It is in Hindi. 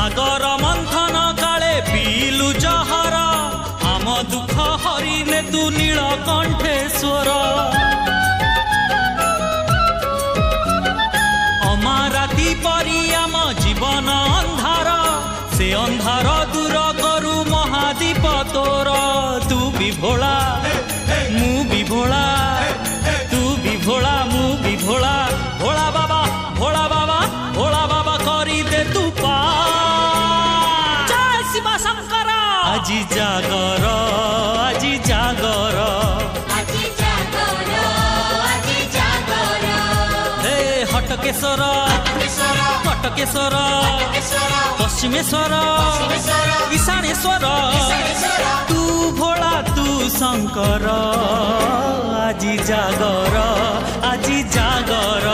सागर मंथन काले पीलु जहर आम दुख हरिने तू नीलकंठेश्वर अमाराती परी आम जीवन अंधार से अंधार दूर करू महादीप तोर तू भी भोला मु भी भोला तू भी भोला मु भी भोला भोला बाबा भोला बाबा भोला बाबा करी दे तू पा जय शिव शंकर আজি जागर আজি जागर हे हटकेश्वर कटकेश्वर पश्चिमेश्वर ईशानेश्वर तू भोला तू शंकर আজি जागर আজি जागर